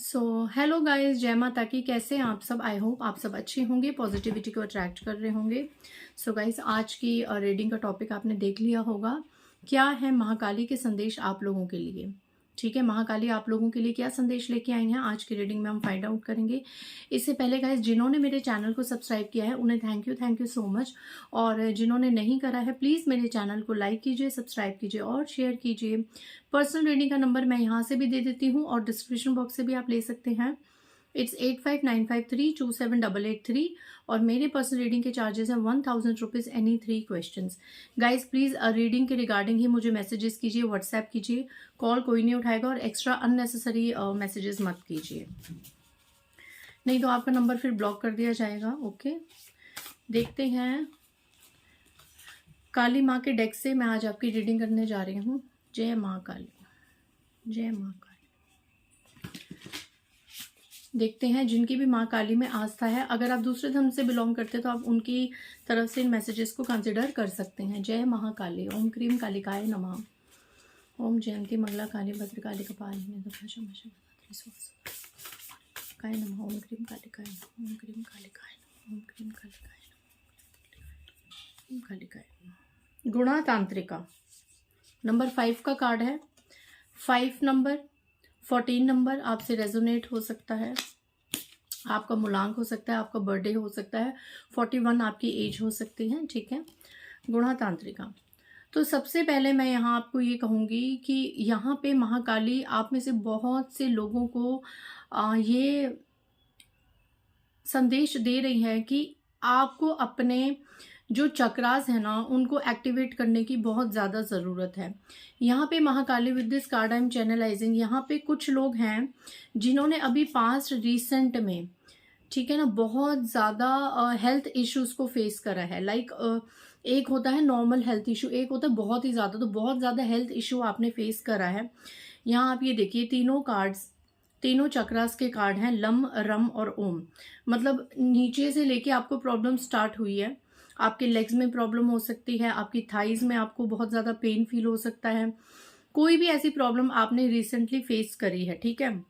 Hello guys, जय माता की। कैसे हैं आप सब? आई होप आप सब अच्छे होंगे, पॉजिटिविटी को अट्रैक्ट कर रहे होंगे। गाइस, आज की रीडिंग का टॉपिक आपने देख लिया होगा। क्या है महाकाली के संदेश आप लोगों के लिए? ठीक है, महाकाली आप लोगों के लिए क्या संदेश लेके आई हैं, आज की रीडिंग में हम फाइंड आउट करेंगे। इससे पहले गाइस, जिन्होंने मेरे चैनल को सब्सक्राइब किया है उन्हें थैंक यू सो मच। और जिन्होंने नहीं करा है, प्लीज़ मेरे चैनल को लाइक कीजिए, सब्सक्राइब कीजिए और शेयर कीजिए। पर्सनल रीडिंग का नंबर मैं यहाँ से भी दे देती हूँ और डिस्क्रिप्शन बॉक्स से भी आप ले सकते हैं। इट्स 8595327883 और मेरे पर्सनल रीडिंग के चार्जेस हैं 1000 rupees any 3 questions. Guys please reading के रिगार्डिंग ही मुझे मैसेजेस कीजिए, व्हाट्सएप कीजिए, कॉल कोई नहीं उठाएगा और एक्स्ट्रा अननेसेसरी मैसेजेस मत कीजिए, नहीं तो आपका नंबर फिर ब्लॉक कर दिया जाएगा। ओके, देखते हैं काली माँ के डेक से मैं आज आपकी रीडिंग करने जा रही हूँ। जय माँ काली, जय माँ काली। देखते हैं जिनकी भी माँ काली में आस्था है, अगर आप दूसरे धर्म से बिलोंग करते हैं तो आप उनकी तरफ से इन मैसेजेस को कंसिडर कर सकते हैं। जय महाकाली, ओम क्रीम कालिकाय नमः, ओम जयंती मंगला काली भद्रकाली कपालिनी काय नमः, ओम क्रीम कालिकाय नमः, ओम क्रीम कालिकाय नमः, ओम क्रीम कालिकाय नमः, ओम कालिकाय नमः। गुणा तांत्रिका नंबर 5 का कार्ड है। 5 नंबर, 14 नंबर आपसे रेजोनेट हो सकता है, आपका मूलांक हो सकता है, आपका बर्थडे हो सकता है, 41 आपकी एज हो सकती है। ठीक है, गुणा तांत्रिका। तो सबसे पहले मैं यहाँ आपको ये कहूँगी कि यहाँ पे महाकाली आप में से बहुत से लोगों को ये संदेश दे रही है कि आपको अपने जो चक्रास है ना उनको एक्टिवेट करने की बहुत ज़्यादा ज़रूरत है। यहाँ पे Mahakali with this card I am channelising, यहाँ पे कुछ लोग हैं जिन्होंने अभी पास्ट रिसेंट में, ठीक है ना, बहुत ज़्यादा हेल्थ इश्यूज को फेस करा है। लाइक एक होता है नॉर्मल हेल्थ इशू, एक होता है बहुत ही ज़्यादा, तो बहुत ज़्यादा हेल्थ इशू आपने फेस करा है। यहाँ आप ये देखिए, तीनों कार्ड्स, तीनों चक्रास के कार्ड हैं, लम रम और ओम। मतलब नीचे से लेके आपको प्रॉब्लम स्टार्ट हुई है। आपके लेग्स में प्रॉब्लम हो सकती है, आपकी थाइज में आपको बहुत ज़्यादा पेन फील हो सकता है। कोई भी ऐसी प्रॉब्लम आपने रिसेंटली फेस करी है, ठीक है,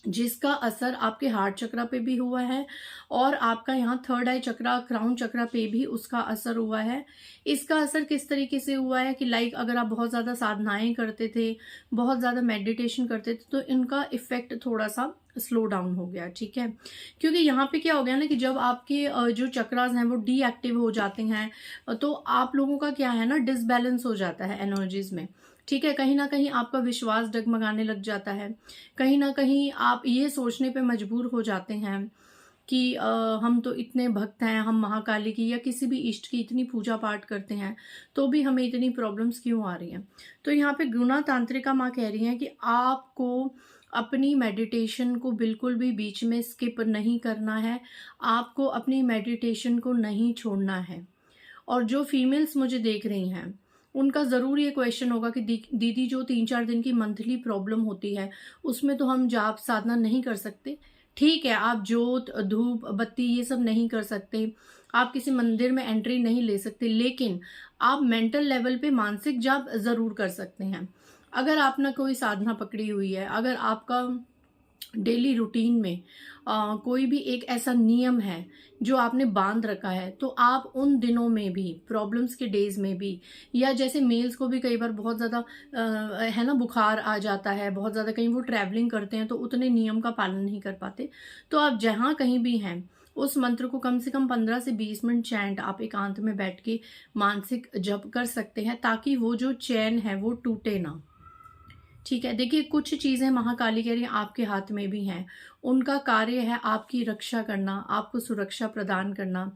जिसका असर आपके हार्ट चक्रा पे भी हुआ है और आपका यहाँ थर्ड आई चक्रा, क्राउन चक्रा पे भी उसका असर हुआ है। इसका असर किस तरीके से हुआ है कि लाइक अगर आप बहुत ज़्यादा साधनाएं करते थे, बहुत ज़्यादा मेडिटेशन करते थे, तो इनका इफेक्ट थोड़ा सा स्लो डाउन हो गया। ठीक है, क्योंकि यहाँ पे क्या हो गया ना कि जब आपके जो चक्रास हैं वो डीएक्टिव हो जाते हैं तो आप लोगों का क्या है ना, डिसबैलेंस हो जाता है एनर्जीज में। ठीक है, कहीं ना कहीं आपका विश्वास डगमगाने लग जाता है, कहीं ना कहीं आप ये सोचने पे मजबूर हो जाते हैं कि हम तो इतने भक्त हैं, हम महाकाली की या किसी भी इष्ट की इतनी पूजा पाठ करते हैं तो भी हमें इतनी प्रॉब्लम्स क्यों आ रही हैं। तो यहाँ पे गुणा तांत्रिका माँ कह रही हैं कि आपको अपनी मेडिटेशन को बिल्कुल भी बीच में स्किप नहीं करना है, आपको अपनी मेडिटेशन को नहीं छोड़ना है। और जो फीमेल्स मुझे देख रही हैं उनका ज़रूर ये क्वेश्चन होगा कि दीदी जो 3-4 दिन की मंथली प्रॉब्लम होती है उसमें तो हम जाप साधना नहीं कर सकते। ठीक है, आप जोत धूप बत्ती ये सब नहीं कर सकते, आप किसी मंदिर में एंट्री नहीं ले सकते, लेकिन आप मेंटल लेवल पे मानसिक जाप ज़रूर कर सकते हैं। अगर आपने कोई साधना पकड़ी हुई है, अगर आपका डेली रूटीन में कोई भी एक ऐसा नियम है जो आपने बांध रखा है, तो आप उन दिनों में भी, प्रॉब्लम्स के डेज में भी, या जैसे मेल्स को भी कई बार बहुत ज़्यादा है ना बुखार आ जाता है, बहुत ज़्यादा कहीं वो ट्रैवलिंग करते हैं तो उतने नियम का पालन नहीं कर पाते, तो आप जहाँ कहीं भी हैं उस मंत्र को कम से कम 15 से 20 मिनट चैंट आप एकांत में बैठ के मानसिक जप कर सकते हैं, ताकि वो जो चैन है वो टूटे ना। ठीक है, देखिए कुछ चीज़ें महाकाली कह रही हैं आपके हाथ में भी हैं। उनका कार्य है आपकी रक्षा करना, आपको सुरक्षा प्रदान करना,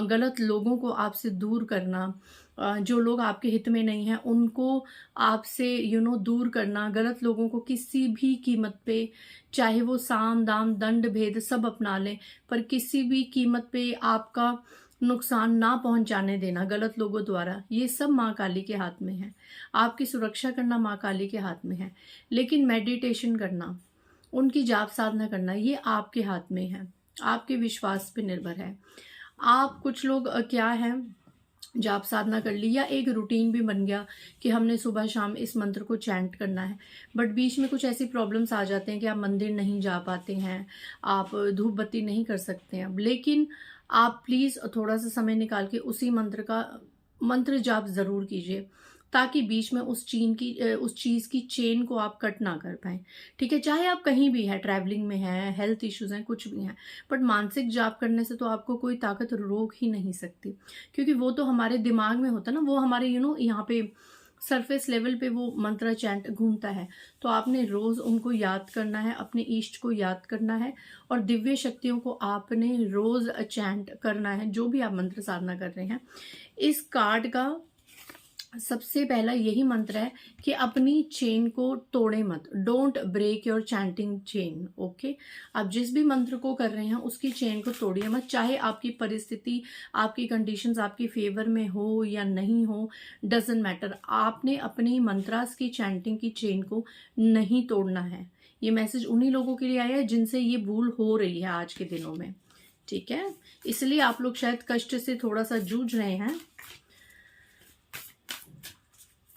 गलत लोगों को आपसे दूर करना, जो लोग आपके हित में नहीं हैं उनको आपसे दूर करना, गलत लोगों को किसी भी कीमत पे, चाहे वो साम दाम दंड भेद सब अपना लें, पर किसी भी कीमत पे आपका नुकसान ना पहुंचाने देना गलत लोगों द्वारा, ये सब माँ काली के हाथ में है। आपकी सुरक्षा करना माँ काली के हाथ में है, लेकिन मेडिटेशन करना, उनकी जाप साधना करना, ये आपके हाथ में है, आपके विश्वास पे निर्भर है। आप कुछ लोग क्या है जाप साधना कर ली, या एक रूटीन भी बन गया कि हमने सुबह शाम इस मंत्र को चैंट करना है। बट बीच में कुछ ऐसी प्रॉब्लम्स आ जाते हैं कि आप मंदिर नहीं जा पाते हैं, आप धूप बत्ती नहीं कर सकते हैं, लेकिन आप प्लीज़ थोड़ा सा समय निकाल के उसी मंत्र जाप ज़रूर कीजिए, ताकि बीच में उस चीज़ की चेन को आप कट ना कर पाएँ। ठीक है? चाहे आप कहीं भी हैं, ट्रैवलिंग में हैं, हेल्थ इश्यूज़ हैं, कुछ भी हैं, बट मानसिक जाप करने से तो आपको कोई ताकत रोक ही नहीं सकती, क्योंकि वो तो हमारे दिमाग में होता है ना, वो हमारे यहाँ पे सरफेस लेवल पे वो मंत्र चैंट घूमता है। तो आपने रोज़ उनको याद करना है, अपने इष्ट को याद करना है, और दिव्य शक्तियों को आपने रोज़ चैंट करना है, जो भी आप मंत्र साधना कर रहे हैं। इस कार्ड का सबसे पहला यही मंत्र है कि अपनी चेन को तोड़े मत, don't break your chanting chain. Okay, आप जिस भी मंत्र को कर रहे हैं उसकी चेन को तोड़िए मत, चाहे आपकी परिस्थिति, आपकी कंडीशंस आपकी फेवर में हो या नहीं हो, डजेंट मैटर। आपने अपनी मंत्रास की चैंटिंग की चेन को नहीं तोड़ना है। ये मैसेज उन्हीं लोगों के लिए आया है जिनसे ये भूल हो रही है आज के दिनों में। ठीक है, इसलिए आप लोग शायद कष्ट से थोड़ा सा जूझ रहे हैं।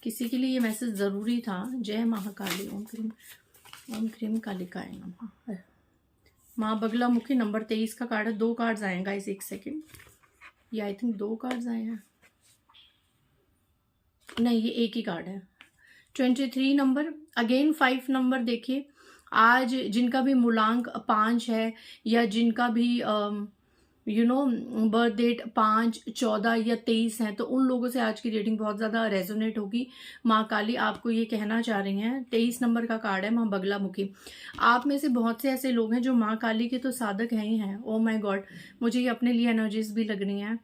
किसी के लिए ये मैसेज ज़रूरी था। जय महाकाली, ओम क्रीम कालिकाय नमः। माँ बगलामुखी नंबर 23 का कार्ड है। 2 कार्ड्स आए गाइस, 1 सेकेंड। ये आई थिंक 2 कार्ड्स आए हैं, नहीं ये एक ही कार्ड है। 23 नंबर, अगेन 5 नंबर। देखिए, आज जिनका भी मूलांक 5 है, या जिनका भी बर्थ डेट 5, 14 या 23 है, तो उन लोगों से आज की रीडिंग बहुत ज़्यादा रेजोनेट होगी। माँ काली आपको ये कहना चाह रही हैं। 23 नंबर का कार्ड है, माँ बगलामुखी। आप में से बहुत से ऐसे लोग हैं जो माँ काली के तो साधक हैं ही हैं। ओ माय गॉड, मुझे ये अपने लिए एनर्जीज भी लग रही हैं।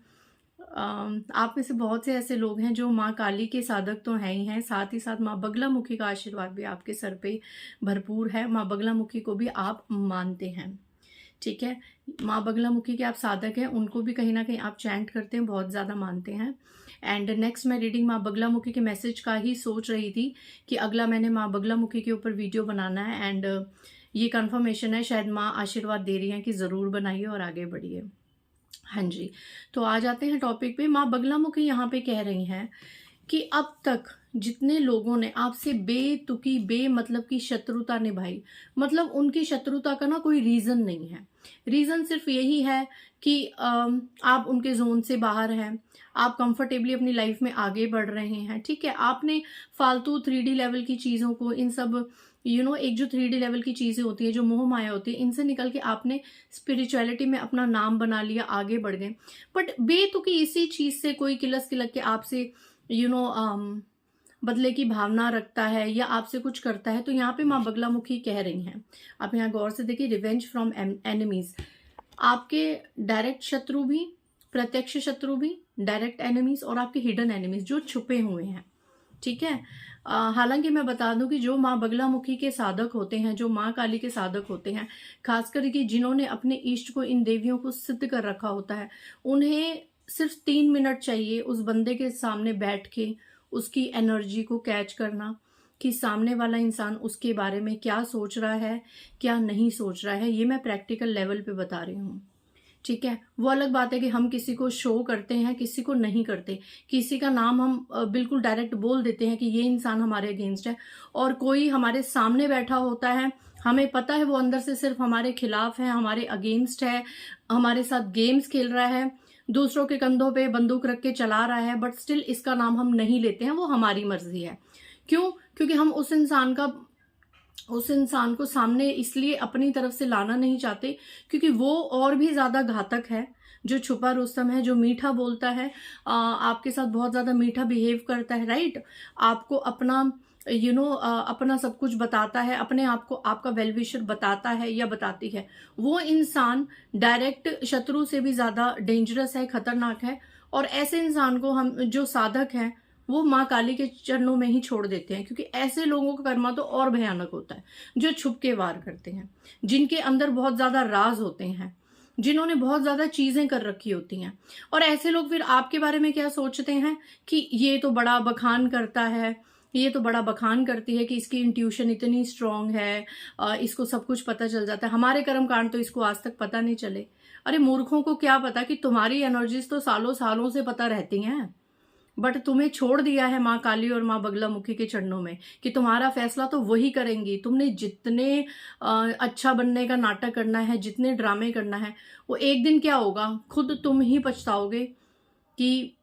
आप में से बहुत से ऐसे लोग हैं जो माँ काली के साधक तो हैं ही हैं, साथ ही साथ माँ बगलामुखी का आशीर्वाद भी आपके सर पे भरपूर है। माँ बगलामुखी को भी आप मानते हैं। ठीक है, माँ बगलामुखी के आप साधक हैं, उनको भी कहीं ना कहीं आप चैंट करते हैं, बहुत ज़्यादा मानते हैं। एंड नेक्स्ट मैं रीडिंग माँ बगलामुखी के मैसेज का ही सोच रही थी कि अगला मैंने माँ बगलामुखी के ऊपर वीडियो बनाना है। एंड ये कंफर्मेशन है, शायद माँ आशीर्वाद दे रही हैं कि ज़रूर बनाइए और आगे बढ़िए। हाँ जी, तो आ जाते हैं टॉपिक पे। माँ बगलामुखी यहाँ पे कह रही हैं कि अब तक जितने लोगों ने आपसे बेतुकी बेमतलब की शत्रुता निभाई, मतलब उनकी शत्रुता का ना कोई रीज़न नहीं है। रीज़न सिर्फ यही है कि आप उनके जोन से बाहर हैं, आप कंफर्टेबली अपनी लाइफ में आगे बढ़ रहे हैं। ठीक है, आपने फालतू 3D लेवल की चीज़ों को, इन सब एक जो 3D लेवल की चीज़ें होती है, जो मोह माया होती है, इनसे निकल के आपने स्पिरिचुअलिटी में अपना नाम बना लिया, आगे बढ़ गए। बट बेतुकी इसी चीज़ से कोई किलस किलक के आपसे बदले की भावना रखता है या आपसे कुछ करता है, तो यहाँ पे माँ बगलामुखी कह रही हैं। आप यहाँ गौर से देखिए, रिवेंज फ्रॉम एनिमीज। आपके डायरेक्ट शत्रु भी, प्रत्यक्ष शत्रु भी, डायरेक्ट एनिमीज और आपके हिडन एनिमीज जो छुपे हुए हैं। ठीक है, हालांकि मैं बता दूं कि जो माँ बगलामुखी के साधक होते हैं, जो माँ काली के साधक होते हैं, खासकर कि जिन्होंने अपने इष्ट को, इन देवियों को सिद्ध कर रखा होता है, उन्हें सिर्फ 3 मिनट चाहिए उस बंदे के सामने बैठ के उसकी एनर्जी को कैच करना, कि सामने वाला इंसान उसके बारे में क्या सोच रहा है, क्या नहीं सोच रहा है। ये मैं प्रैक्टिकल लेवल पे बता रही हूँ। ठीक है, वो अलग बात है कि हम किसी को शो करते हैं, किसी को नहीं करते। किसी का नाम हम बिल्कुल डायरेक्ट बोल देते हैं कि ये इंसान हमारे अगेंस्ट है, और कोई हमारे सामने बैठा होता है, हमें पता है वो अंदर से सिर्फ हमारे खिलाफ है, हमारे अगेंस्ट है, हमारे साथ गेम्स खेल रहा है, दूसरों के कंधों पे बंदूक रख के चला रहा है, बट स्टिल इसका नाम हम नहीं लेते हैं। वो हमारी मर्जी है। क्यों? क्योंकि हम उस इंसान को सामने इसलिए अपनी तरफ से लाना नहीं चाहते, क्योंकि वो और भी ज्यादा घातक है। जो छुपा रुस्तम है, जो मीठा बोलता है, आपके साथ बहुत ज्यादा मीठा बिहेव करता है, राइट, आपको अपना अपना सब कुछ बताता है, अपने आप को आपका वेलविशर बताता है या बताती है, वो इंसान डायरेक्ट शत्रु से भी ज्यादा डेंजरस है, खतरनाक है। और ऐसे इंसान को हम जो साधक हैं वो माँ काली के चरणों में ही छोड़ देते हैं, क्योंकि ऐसे लोगों का कर्मा तो और भयानक होता है, जो छुप के वार करते हैं, जिनके अंदर बहुत ज्यादा राज होते हैं, जिन्होंने बहुत ज्यादा चीजें कर रखी होती हैं। और ऐसे लोग फिर आपके बारे में क्या सोचते हैं कि ये तो बड़ा बखान करता है, ये तो बड़ा बखान करती है कि इसकी इंट्यूशन इतनी स्ट्रांग है, इसको सब कुछ पता चल जाता है, हमारे कर्म कांड तो इसको आज तक पता नहीं चले। अरे मूर्खों को क्या पता कि तुम्हारी एनर्जीज तो सालों सालों से पता रहती हैं। बट तुम्हें छोड़ दिया है माँ काली और माँ बगलामुखी के चरणों में कि तुम्हारा फैसला तो वही करेंगी। तुमने जितने अच्छा बनने का नाटक करना है, जितने ड्रामे करना है, वो एक दिन क्या होगा, खुद तुम ही पछताओगे कि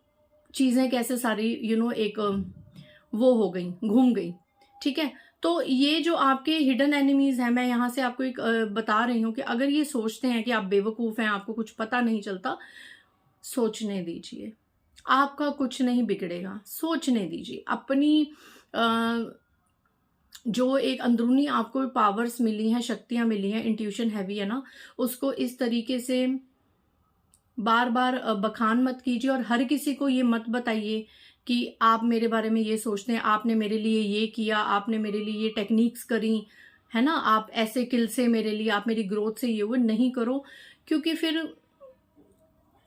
चीज़ें कैसे सारी एक वो हो गई, घूम गई। ठीक है, तो ये जो आपके हिडन एनिमीज हैं, मैं यहाँ से आपको एक बता रही हूँ कि अगर ये सोचते हैं कि आप बेवकूफ़ हैं, आपको कुछ पता नहीं चलता, सोचने दीजिए, आपका कुछ नहीं बिगड़ेगा, सोचने दीजिए। अपनी जो एक अंदरूनी आपको पावर्स मिली हैं, शक्तियाँ मिली हैं, इंट्यूशन हैवी है ना, उसको इस तरीके से बार बार बखान मत कीजिए और हर किसी को ये मत बताइए कि आप मेरे बारे में ये सोचते हैं, आपने मेरे लिए ये किया, आपने मेरे लिए ये टेक्निक्स करी, है ना, आप ऐसे किल से मेरे लिए, आप मेरी ग्रोथ से ये वो नहीं करो, क्योंकि फिर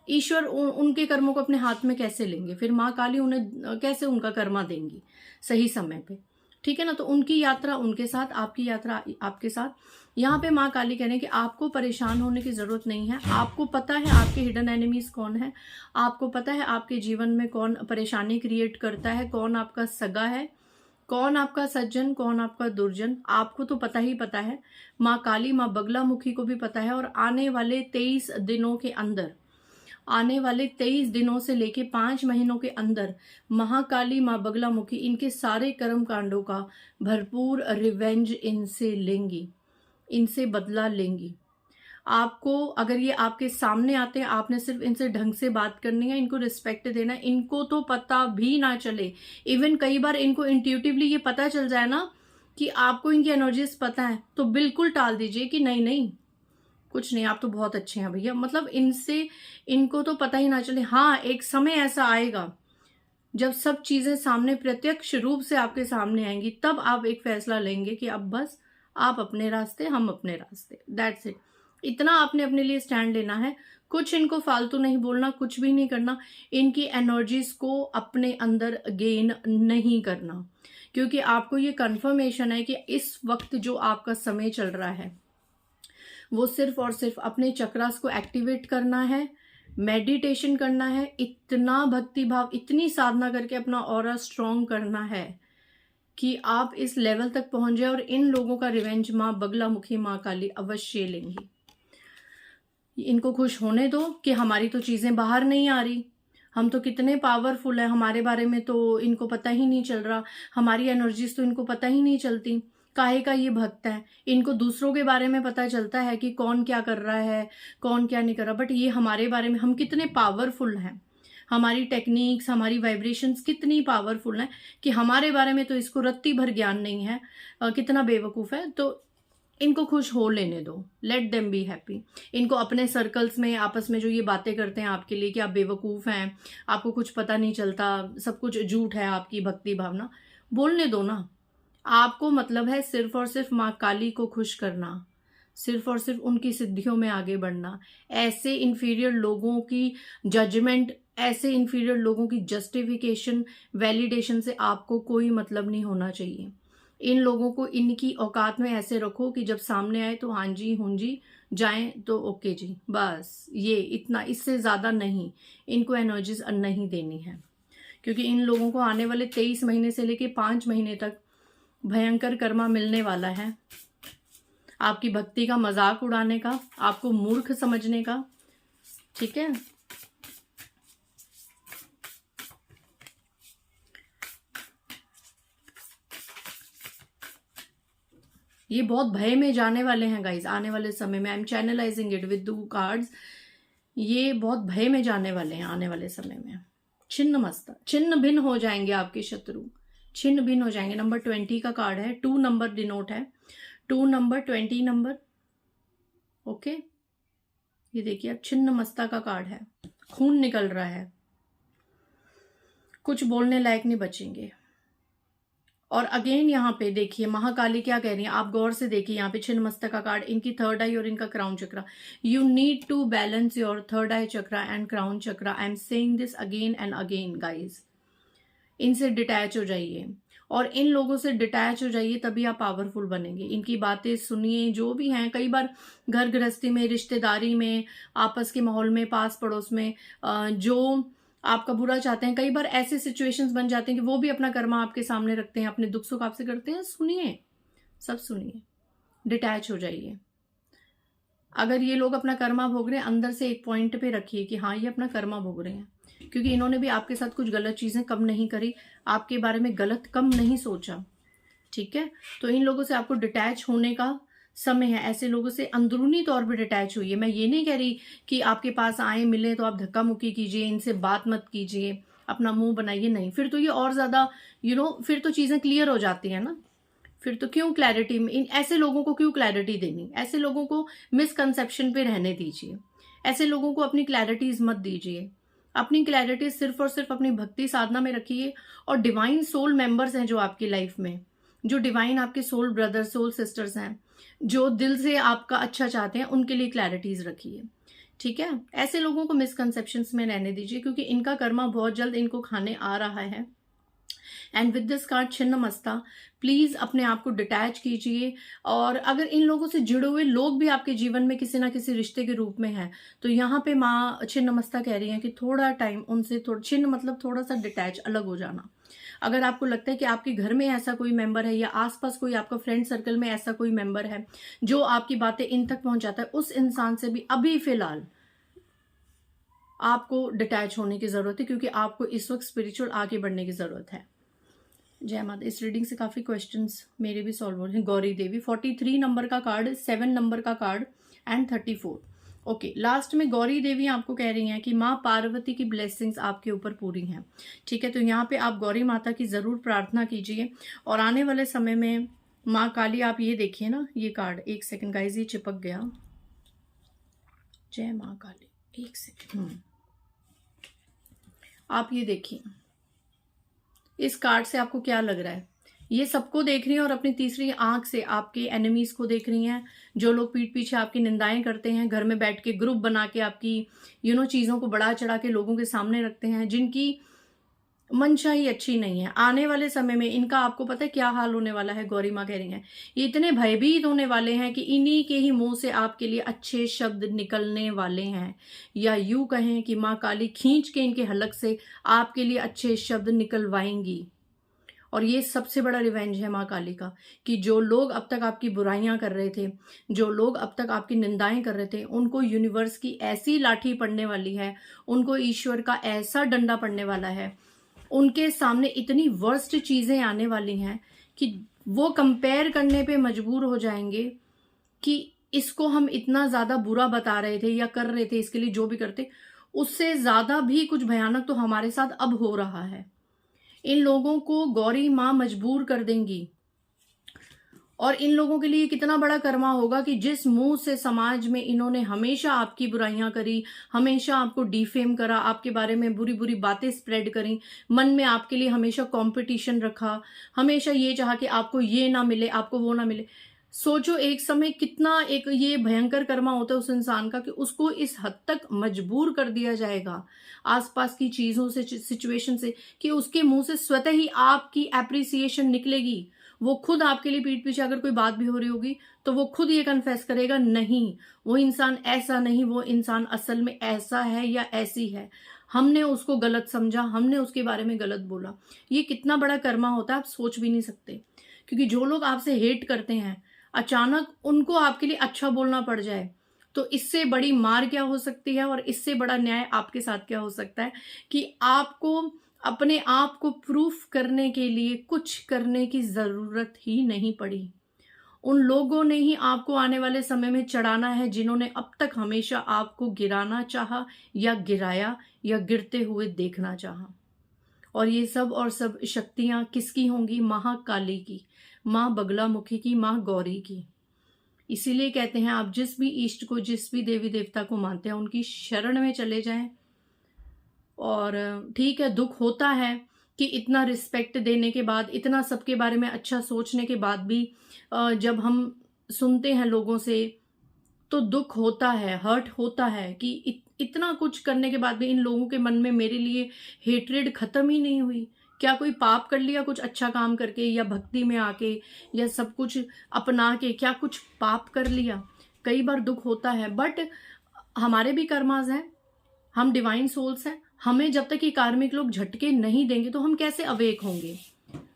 ईश्वर उनके कर्मों को अपने हाथ में कैसे लेंगे, फिर माँ काली उन्हें कैसे उनका कर्मा देंगी सही समय पे। ठीक है ना, तो उनकी यात्रा उनके साथ, आपकी यात्रा आपके साथ। यहाँ पे माँ काली कह रहे हैं कि आपको परेशान होने की जरूरत नहीं है। आपको पता है आपके हिडन एनिमीज कौन है, आपको पता है आपके जीवन में कौन परेशानी क्रिएट करता है, कौन आपका सगा है, कौन आपका सज्जन, कौन आपका दुर्जन, आपको तो पता ही पता है। माँ काली, माँ बगलामुखी को भी पता है। और आने वाले 23 दिनों के अंदर, आने वाले 23 दिनों से लेके 5 महीनों के अंदर महाकाली, माँ बगलामुखी इनके सारे कर्म कांडों का भरपूर रिवेंज इनसे लेंगी, इनसे बदला लेंगी। आपको अगर ये आपके सामने आते हैं, आपने सिर्फ इनसे ढंग से बात करनी है, इनको रिस्पेक्ट देना है, इनको तो पता भी ना चले। इवन कई बार इनको इंट्यूटिवली ये पता चल जाए ना कि आपको इनकी एनर्जीज पता है, तो बिल्कुल टाल दीजिए कि नहीं नहीं कुछ नहीं, आप तो बहुत अच्छे हैं भैया। मतलब इनसे, इनको तो पता ही ना चले। हाँ, एक समय ऐसा आएगा जब सब चीजें सामने प्रत्यक्ष रूप से आपके सामने आएंगी, तब आप एक फैसला लेंगे कि अब बस आप अपने रास्ते, हम अपने रास्ते, दैट्स इट। इतना आपने अपने लिए स्टैंड लेना है। कुछ इनको फालतू नहीं बोलना, कुछ भी नहीं करना, इनकी एनर्जीज को अपने अंदर गेन नहीं करना, क्योंकि आपको ये कंफर्मेशन है कि इस वक्त जो आपका समय चल रहा है वो सिर्फ और सिर्फ अपने चक्रास को एक्टिवेट करना है, मेडिटेशन करना है, इतना भक्ति भाव, इतनी साधना करके अपना ऑरा स्ट्रॉन्ग करना है कि आप इस लेवल तक पहुंच जाए और इन लोगों का रिवेंज माँ बगलामुखी, माँ काली अवश्य लेंगी। इनको खुश होने दो कि हमारी तो चीजें बाहर नहीं आ रही, हम तो कितने पावरफुल हैं, हमारे बारे में तो इनको पता ही नहीं चल रहा, हमारी एनर्जीज तो इनको पता ही नहीं चलती। काहे का ये भक्त है, इनको दूसरों के बारे में पता चलता है कि कौन क्या कर रहा है, कौन क्या नहीं कर रहा, बट ये हमारे बारे में, हम कितने पावरफुल हैं, हमारी टेक्निक्स, हमारी वाइब्रेशंस कितनी पावरफुल हैं कि हमारे बारे में तो इसको रत्ती भर ज्ञान नहीं है, कितना बेवकूफ़ है। तो इनको खुश हो लेने दो, लेट देम बी हैप्पी। इनको अपने सर्कल्स में आपस में जो ये बातें करते हैं आपके लिए कि आप बेवकूफ़ हैं, आपको कुछ पता नहीं चलता, सब कुछ झूठ है, आपकी भक्ति भावना, बोलने दो ना। आपको मतलब है सिर्फ और सिर्फ माँ काली को खुश करना, सिर्फ और सिर्फ उनकी सिद्धियों में आगे बढ़ना। ऐसे इंफीरियर लोगों की जजमेंट, ऐसे इंफीरियर लोगों की जस्टिफिकेशन, वैलिडेशन से आपको कोई मतलब नहीं होना चाहिए। इन लोगों को इनकी औकात में ऐसे रखो कि जब सामने आए तो हाँ जी हूँ जी, जाएं तो ओके जी, बस ये इतना, इससे ज़्यादा नहीं इनको एनर्जीज नहीं देनी है। क्योंकि इन लोगों को आने वाले 23 महीने से लेके 5 महीने तक भयंकर कर्मा मिलने वाला है, आपकी भक्ति का मजाक उड़ाने का, आपको मूर्ख समझने का। ठीक है, ये बहुत भय में जाने वाले हैं गाइस आने वाले समय में। I am channelising it with 2 cards. ये बहुत भय में जाने वाले हैं आने वाले समय में। छिन्न मस्ता, छिन्न भिन्न हो जाएंगे आपके शत्रु, छिन्न भिन्न हो जाएंगे। नंबर 20 का कार्ड है, 2 नंबर डिनोट है, 2 नंबर 20 नंबर। ओके, ये देखिए अब छिन्न मस्ता का कार्ड है, खून निकल रहा है, कुछ बोलने लायक नहीं बचेंगे। और अगेन यहाँ पे देखिए महाकाली क्या कह रही है, आप गौर से देखिए यहाँ पे छिन्न मस्ता का कार्ड, इनकी थर्ड आई और इनका crown chakra. You need to balance your third eye chakra and crown chakra. I am saying this again and again guys. इनसे डिटैच हो जाइए और इन लोगों से डिटैच हो जाइए, तभी आप पावरफुल बनेंगे। इनकी बातें सुनिए, जो भी हैं। कई बार घर गृहस्थी में, रिश्तेदारी में, आपस के माहौल में, पास पड़ोस में जो आपका बुरा चाहते हैं। कई बार ऐसे सिचुएशंस बन जाते हैं कि वो भी अपना कर्मा आपके सामने रखते हैं, अपने दुख सुख आपसे करते हैं। सुनिए, सब सुनिए, डिटैच हो जाइए। अगर ये लोग अपना कर्मा भोग रहे हैं, अंदर से एक पॉइंट पे रखिए कि हाँ ये अपना कर्मा भोग रहे हैं, क्योंकि इन्होंने भी आपके साथ कुछ गलत चीजें कम नहीं करी, आपके बारे में गलत कम नहीं सोचा। ठीक है, तो इन लोगों से आपको डिटैच होने का समय है। ऐसे लोगों से अंदरूनी तौर पे डिटैच हुई है। मैं ये नहीं कह रही कि आपके पास आए मिले तो आप धक्का मुक्की कीजिए, इनसे बात मत कीजिए, अपना मुंह बनाइए, नहीं। फिर तो ये और ज्यादा फिर तो चीजें क्लियर हो जाती है ना। फिर तो क्यों क्लैरिटी में, इन ऐसे लोगों को क्यों क्लैरिटी देनी? ऐसे लोगों को मिसकंसेप्शन पे रहने दीजिए। ऐसे लोगों को अपनी क्लैरिटीज मत दीजिए। अपनी क्लैरिटी सिर्फ और सिर्फ अपनी भक्ति साधना में रखिए। और डिवाइन सोल मेंबर्स हैं जो आपकी लाइफ में, जो डिवाइन आपके सोल ब्रदर्स सोल सिस्टर्स हैं, जो दिल से आपका अच्छा चाहते हैं, उनके लिए क्लैरिटीज रखिए। ठीक है, ऐसे लोगों को मिसकंसेप्शंस में रहने दीजिए, क्योंकि इनका कर्मा बहुत जल्द इनको खाने आ रहा है। And with this card Chhinnamasta, please अपने आप को डिटैच कीजिए। और अगर इन लोगों से जुड़े हुए लोग भी आपके जीवन में किसी ना किसी रिश्ते के रूप में हैं, तो यहाँ पे माँ छिन्नमस्ता कह रही हैं कि थोड़ा टाइम उनसे, थोड़ा छिन्न मतलब थोड़ा सा डिटैच, अलग हो जाना। अगर आपको लगता है कि आपके घर में ऐसा कोई मेंबर है या आसपास कोई आपका फ्रेंड सर्कल में ऐसा कोई मेंबर है जो आपकी बातें इन तक पहुंचाता है, उस इंसान से भी अभी फिलहाल आपको डिटैच होने की जरूरत है, क्योंकि आपको इस वक्त स्पिरिचुअल आगे बढ़ने की जरूरत है। जय माता। इस रीडिंग से काफी क्वेश्चंस मेरे भी सॉल्व हो रहे हैं। गौरी देवी 43 नंबर का कार्ड, 7 नंबर का कार्ड एंड 34। ओके, लास्ट में गौरी देवी आपको कह रही हैं कि माँ पार्वती की ब्लेसिंग्स आपके ऊपर पूरी हैं। ठीक है, तो यहाँ पे आप गौरी माता की जरूर प्रार्थना कीजिए। और आने वाले समय में माँ काली, आप ये देखिए ना, ये कार्ड, एक सेकंड गाइस, ये चिपक गया। जय माँ काली, एक सेकंड, आप ये देखिए इस कार्ड से आपको क्या लग रहा है। ये सबको देख रही हैं और अपनी तीसरी आंख से आपके एनिमीज को देख रही हैं, जो लोग पीठ पीछे आपकी निंदाएं करते हैं, घर में बैठ के ग्रुप बना के आपकी चीजों को बढ़ा चढ़ा के लोगों के सामने रखते हैं, जिनकी मंशा ही अच्छी नहीं है। आने वाले समय में इनका आपको पता है क्या हाल होने वाला है। गौरी माँ कह रही हैं ये इतने भयभीत होने वाले हैं कि इन्हीं के ही मुंह से आपके लिए अच्छे शब्द निकलने वाले हैं, या यूं कहें कि माँ काली खींच के इनके हलक से आपके लिए अच्छे शब्द निकलवाएंगी। और ये सबसे बड़ा रिवेंज है माँ काली का, कि जो लोग अब तक आपकी बुराइयां कर रहे थे, जो लोग अब तक आपकी निंदाएं कर रहे थे, उनको यूनिवर्स की ऐसी लाठी पड़ने वाली है, उनको ईश्वर का ऐसा डंडा पड़ने वाला है, उनके सामने इतनी वर्स्ट चीजें आने वाली हैं कि वो कंपेयर करने पे मजबूर हो जाएंगे कि इसको हम इतना ज्यादा बुरा बता रहे थे या कर रहे थे, इसके लिए जो भी करते, उससे ज्यादा भी कुछ भयानक तो हमारे साथ अब हो रहा है। इन लोगों को गौरी माँ मजबूर कर देंगी। और इन लोगों के लिए कितना बड़ा कर्मा होगा कि जिस मुंह से समाज में इन्होंने हमेशा आपकी बुराइयां करी, हमेशा आपको डिफेम करा, आपके बारे में बुरी बुरी बातें स्प्रेड करी, मन में आपके लिए हमेशा कंपटीशन रखा, हमेशा ये चाहा कि आपको ये ना मिले, आपको वो ना मिले। सोचो एक समय कितना एक ये भयंकर कर्मा होता है उस इंसान का, कि उसको इस हद तक मजबूर कर दिया जाएगा आसपास की चीजों से, सिचुएशन से, कि उसके मुंह से स्वतः ही आपकी एप्रिसिएशन निकलेगी। वो खुद आपके लिए पीठ पीछे अगर कोई बात भी हो रही होगी तो वो खुद ये कन्फेस करेगा, नहीं वो इंसान ऐसा नहीं, वो इंसान असल में ऐसा है या ऐसी है, हमने उसको गलत समझा, हमने उसके बारे में गलत बोला। ये कितना बड़ा कर्मा होता है आप सोच भी नहीं सकते। क्योंकि जो लोग आपसे हेट करते हैं, अचानक उनको आपके लिए अच्छा बोलना पड़ जाए, तो इससे बड़ी मार क्या हो सकती है, और इससे बड़ा न्याय आपके साथ क्या हो सकता है, कि आपको अपने आप को प्रूफ करने के लिए कुछ करने की जरूरत ही नहीं पड़ी। उन लोगों ने ही आपको आने वाले समय में चढ़ाना है, जिन्होंने अब तक हमेशा आपको गिराना चाहा या गिराया या गिरते हुए देखना चाहा। और ये सब और सब शक्तियां किसकी होंगी? महाकाली की, माँ बगलामुखी की, माँ गौरी की। इसीलिए कहते हैं आप जिस भी इष्ट को, जिस भी देवी देवता को मानते हैं, उनकी शरण में चले जाएं। और ठीक है, दुख होता है कि इतना रिस्पेक्ट देने के बाद, इतना सबके बारे में अच्छा सोचने के बाद भी जब हम सुनते हैं लोगों से तो दुख होता है, हर्ट होता है कि इतना कुछ करने के बाद भी इन लोगों के मन में मेरे लिए हेट्रेड खत्म ही नहीं हुई। क्या कोई पाप कर लिया कुछ अच्छा काम करके, या भक्ति में आके, या सब कुछ अपना के, क्या कुछ पाप कर लिया? कई बार दुख होता है, बट हमारे भी कर्मास हैं, हम डिवाइन सोल्स हैं, हमें जब तक ये कार्मिक लोग झटके नहीं देंगे तो हम कैसे अवेक होंगे,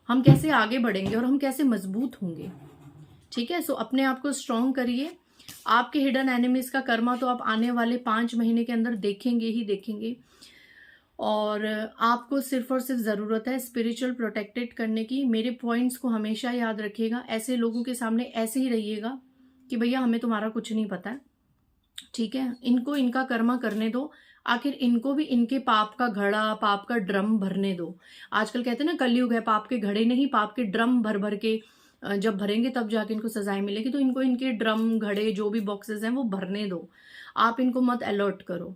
हम कैसे आगे बढ़ेंगे और हम कैसे मजबूत होंगे। ठीक है, सो अपने आप को स्ट्रॉन्ग करिए। आपके हिडन एनिमीज का कर्मा तो आप आने वाले 5 महीने के अंदर देखेंगे ही देखेंगे। और आपको सिर्फ और सिर्फ ज़रूरत है स्पिरिचुअल प्रोटेक्टेड करने की। मेरे पॉइंट्स को हमेशा याद रखिएगा। ऐसे लोगों के सामने ऐसे ही रहिएगा कि भैया हमें तुम्हारा कुछ नहीं पता है, ठीक है, इनको इनका कर्मा करने दो। आखिर इनको भी इनके पाप का घड़ा, पाप का ड्रम भरने दो। आजकल कहते हैं ना कलयुग है, पाप के घड़े नहीं, पाप के ड्रम भर भर के जब भरेंगे तब जाके इनको सजाएं मिलेगी। तो इनको इनके ड्रम, घड़े, जो भी बॉक्सेस हैं वो भरने दो। आप इनको मत अलर्ट करो,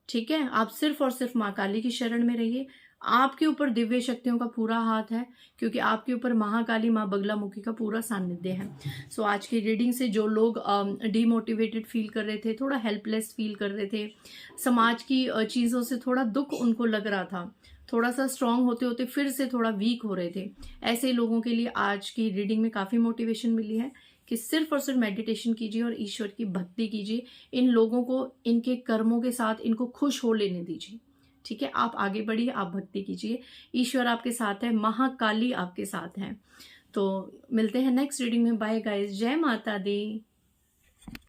ठीक है। आप सिर्फ और सिर्फ माँ काली की शरण में रहिए। आपके ऊपर दिव्य शक्तियों का पूरा हाथ है, क्योंकि आपके ऊपर महाकाली माँ बगलामुखी का पूरा सानिध्य है। सो आज की रीडिंग से जो लोग डीमोटिवेटेड फील कर रहे थे, थोड़ा हेल्पलेस फील कर रहे थे, समाज की चीज़ों से थोड़ा दुख उनको लग रहा था, थोड़ा सा स्ट्रांग होते होते फिर से थोड़ा वीक हो रहे थे, ऐसे लोगों के लिए आज की रीडिंग में काफ़ी मोटिवेशन मिली है कि सिर्फ और सिर्फ मेडिटेशन कीजिए और ईश्वर की भक्ति कीजिए। इन लोगों को इनके कर्मों के साथ इनको खुश हो लेने दीजिए, ठीक है। आप आगे बढ़िए, आप भक्ति कीजिए, ईश्वर आपके साथ है, महाकाली आपके साथ है। तो मिलते हैं नेक्स्ट रीडिंग में। बाय गाइस, जय माता दी।